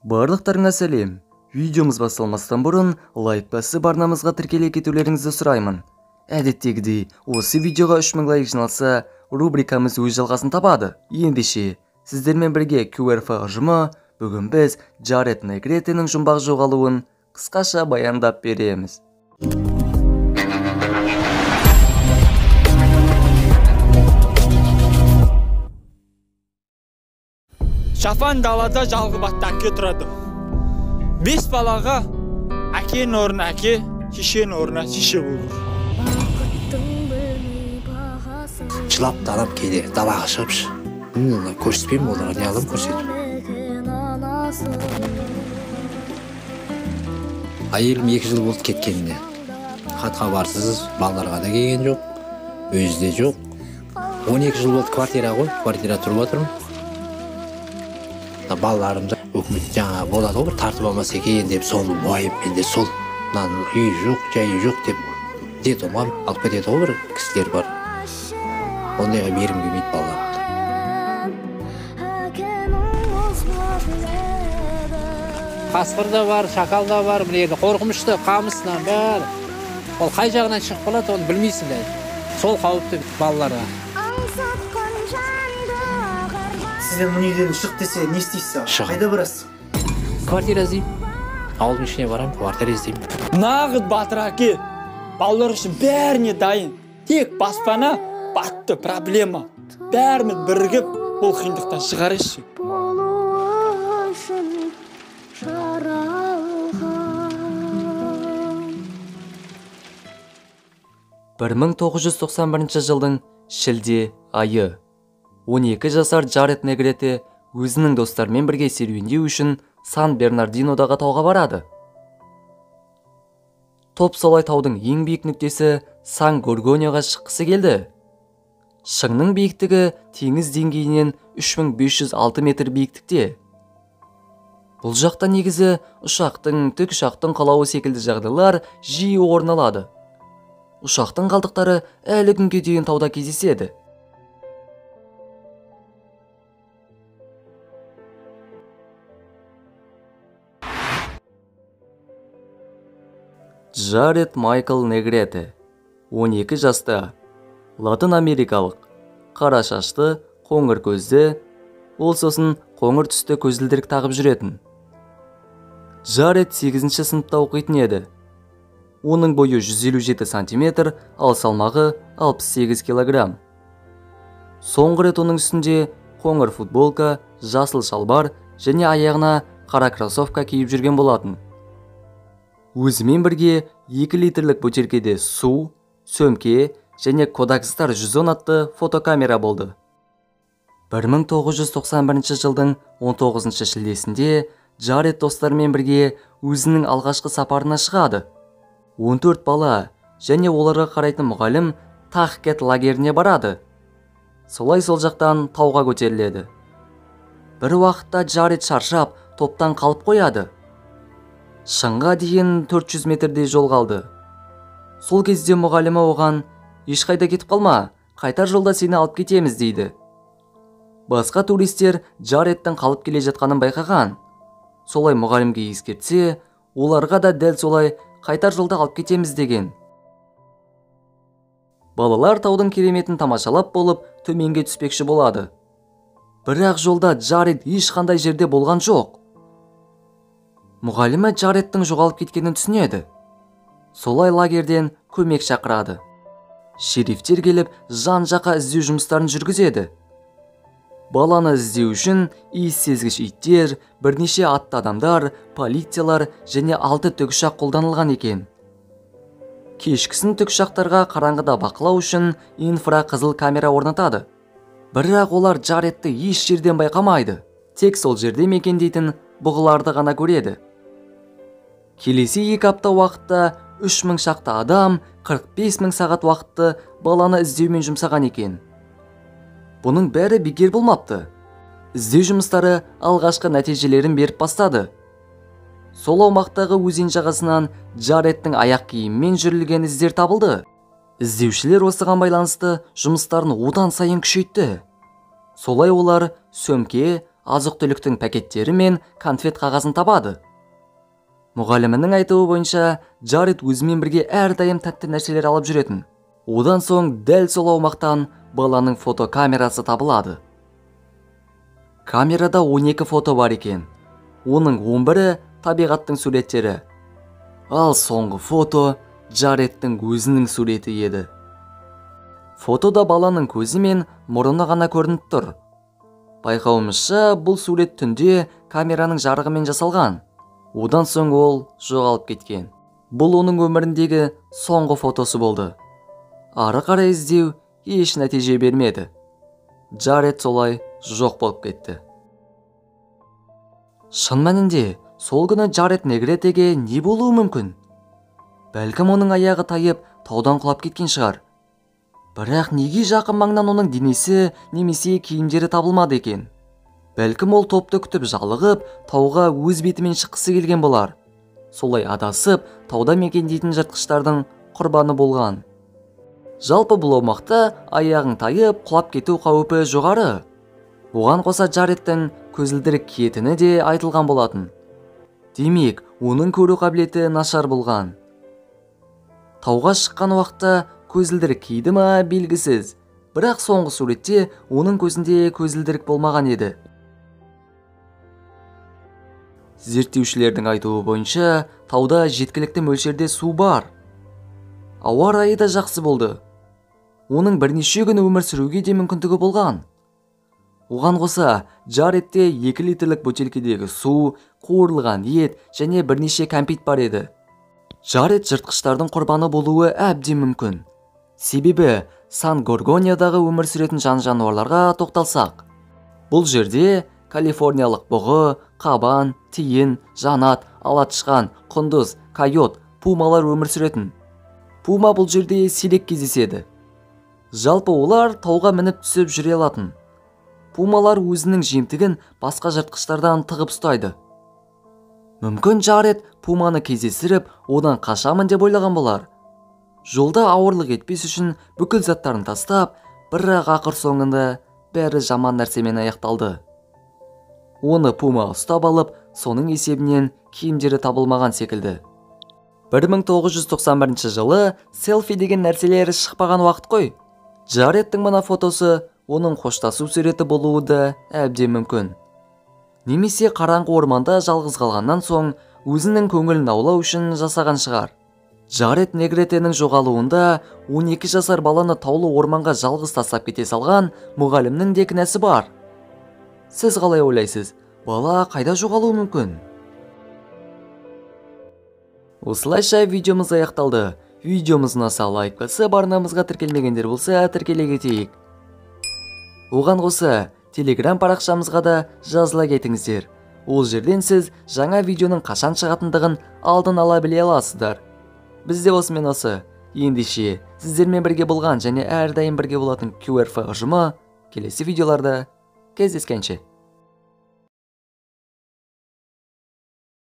Барлықтарыңа сәлем. Видеомыз басталмастан бұрын лайк басып арнамызға тіркеле кетулеріңізді сұраймын. Әдеттегідей, осы видеоға 3000 лайк жиналса, рубрикамыз өз жалғасын табады. Ендеше, сіздермен бірге QRF ұжымы бүгін біз Джаред Негретенің жұмбақ жоғалуын қысқаша баяндап береміз. Шафан далада жалғы батты әке тұрады. 5 балаға әкенің орнына әке, шешенің орнына шеше болыр. Жылап данам кейде далаға шығыпшы. Көрсетпеймін оларға, не алым көрсетіп. Айелім 2 жыл болды кеткеніне. Хатқа барсыз, балаларға да келген жоқ, өзі де жоқ. 12 жыл болды квартира тұрып отырмын. Балаларымды өкімет жаңа болады ғой, тартып алмаса екен деп соны байып, менде сол үй жоқ, жайы жоқ деп детдомға алып кетеді ғой, бір кісілер бар. Ондайға берім келмейді балаларымды. Қасқыр да бар, шакал да бар, біледі, қорқымышты, қамысынан бәрі. Ол қай жағынан шығып қалады, оны білмейсің де. Сол қауіпті балаларға. Сізден мұны үйден шық десе, не істейсіз? Қайда барасыз? Квартира іздеймін. Ауылдың ішіне барамын, квартира іздеймін. Нағыз батыр әке, балалар үшін бәріне дайын. Тек баспана, батты проблема. Бәріміз бірігіп, бұл қиындықтан шығарайықшы. 1991 жылдың шілде айы. 12 жасар Джаред Негрете өзінің достарымен бірге серуендеу үшін Сан-Бернардинодағы тауға барады. Топ солай таудың ең биік нүктесі Сан-Горгоньоға шыққысы келді. Шыңның биіктігі теңіз деңгейінен 3506 метр биіктікте. Бұл жақта негізі ұшақтың, тікұшақтың құлауы секілді жағдайлар жиі орын алады. Ұшақтың қалдықтары әлі күнге дейін тауда кездеседі. Джаред Майкл Негрете, 12 жаста, латын америкалық, қара шашты, қоңыр көзді, ол сосын қоңыр түсті көзілдірік тағып жүретін. Джаред 8-ші сыныпта оқитын еді. Оның бойы 157 сантиметр, ал салмағы 68 килограмм. Соңғы рет оның үстінде қоңыр футболка, жасыл шалбар және аяғына қара кроссовка киіп жүрген болатын. Өзімен бірге 2 литрлік бөтелкеде су, сөмке және Kodak Star 110 атты фотокамера болды. 1991 жылдың 19 шілдесінде Джаред достарымен бірге өзінің алғашқы сапарына шығады. 14 бала және оларға қарайтын мұғалім Тахкет лагеріне барады. Солай сол жақтан тауға көтеріледі. Бір уақытта Джаред шаршап, топтан қалып қояды. Шыңға дейін 400 метрдей жол қалды. Сол кезде мұғалімі оған, ешқайда кетіп қалма, қайтар жолда сені алып кетеміз дейді. Басқа туристер Джаредтің қалып келе жатқанын байқаған. Солай мұғалімге ескертсе, оларға да дәл солай қайтар жолда алып кетеміз деген. Балалар таудың кереметін тамашалап болып, төменге түспекші болады. Бірақ жолда Джаред ешқандай жерде болған жоқ. Мұғалімі Джаредтің жоғалып кеткенін түсінеді. Солай лагерден көмек шақырады. Шерифтер келіп, жан-жаққа іздеу жұмыстарын жүргізеді. Баланы іздеу үшін иіс сезгіш иттер, бірнеше атты адамдар, полициялар және 6 тікұшақ қолданылған екен. Кешкісін тікұшақтарға қараңғыда бақылау үшін инфрақызыл камера орнатады. Бірақ олар Джаредті еш жерден байқамайды. Тек сол жерде мекендейтін бұғыларды ғана көреді. Келесі 2 апта уақытта 3000 шақты адам 45 000 сағат уақытты баланы іздеумен жұмсаған екен. Бұның бәрі бекер болмапты. Іздеу жұмыстары алғашқы нәтижелерін беріп бастады. Сол аумақтағы өзен жағасынан Джаредтің аяқ киіммен жүрілген іздер табылды. Іздеушілер осыған байланысты жұмыстарын одан сайын күшейтті. Солай олар сөмке, азық-түліктің пакеттері мен конфет қағазын табады. Мұғалімінің айтуы бойынша, Джаред өзімен бірге әрдайым тәтті нәрселер алып жүретін. Одан соң дәл сол аумақтан баланың фотокамерасы табылады. Камерада 12 фото бар екен. Оның 11-і табиғаттың суреттері. Ал соңғы фото Джаредтің өзінің суреті еді. Фотода баланың көзі мен мұрыны ғана көрініп тұр. Байқауымызша, бұл сурет түнде камераның жарығымен жасалған. Одан соң ол жоғалып кеткен. Бұл оның өміріндегі соңғы фотосы болды. Ары қарай іздеу еш нәтиже бермеді. Джаред солай жоқ болып кетті. Шын мәнінде, сол күні Джаред Негретеге не болуы мүмкін? Бәлкім оның аяғы тайып, таудан құлап кеткен шығар. Бірақ неге жақын маңнан оның денесі немесе киімдері табылмады екен? Бәлкім ол топты күтіп жалығып, тауға өз бетімен шыққысы келген болар. Солай адасып, тауда мекендейтін жыртқыштардың құрбаны болған. Жалпы бұл аумақта аяғың тайып, құлап кету қаупі жоғары. Оған қоса Джаредтің көзілдірік киетіні де айтылған болатын. Демек, оның көру қабілеті нашар болған. Тауға шыққан уақытта көзілдірік киді ма белгісіз, бірақ соңғы суретте оның көзінде көзілдірік болмаған еді. Зерттеушілердің айтуы бойынша, тауда жеткілікті мөлшерде су бар. Ауа райы да жақсы болды. Оның бірнеше күн өмір сүруге де мүмкіндігі болған. Оған қоса, Джаредте 2 литрлік бөтелкедегі су, қуырылған ет және бірнеше кәмпит бар еді. Джаред жыртқыштардың құрбаны болуы әбден мүмкін. Себебі, Сан-Горгониядағы өмір сүретін жан-жануарларға тоқталсақ. Бұл жерде калифорниялық бұғы, қабан, тиін, жанат, алатышқан, құндыз, койот, пумалар өмір сүретін. Пума бұл жерде сирек кездеседі. Жалпы олар тауға мініп түсіп жүре алатын. Пумалар өзінің жемтігін басқа жыртқыштардан тығып ұстайды. Мүмкін Джаред пуманы кездестіріп, одан қашамын деп ойлаған болар. Жолда ауырлық етпес үшін бүкіл заттарын тастап, бірақ ақыр соңында бәрі жаман нәрсемен аяқталды. Оны пума ұстап алып, соның есебінен киімдері табылмаған секілді. 1991 жылы селфи деген нәрселері шықпаған уақыт қой. Джаредтің мына фотосы оның қоштасу суреті болуы да әбден мүмкін. Немесе қараңғы орманда жалғыз қалғаннан соң өзінің көңілін аулау үшін жасаған шығар. Джаред Негретенің жоғалуында 12 жасар баланы таулы орманға жалғыз тастап кете салған мұғалімнің де кінәсі бар. Сіз қалай ойлайсыз? Бала қайда жоғалуы мүмкін? Осылайша видеомыз аяқталды. Видеомыз ұнаса лайк басып, арнамызға тіркелмегендер болса тіркеле кетейік. Оған қоса Telegram парақшамызға да жазыла кетіңіздер. Ол жерден сіз жаңа видеоның қашан шығатындығын алдын ала біле аласыздар. Бізде осымен осы. Ендеше сіздермен бірге болған және әрдайым бірге болатын QRF ұжымы келесі видеоларда кездескенше.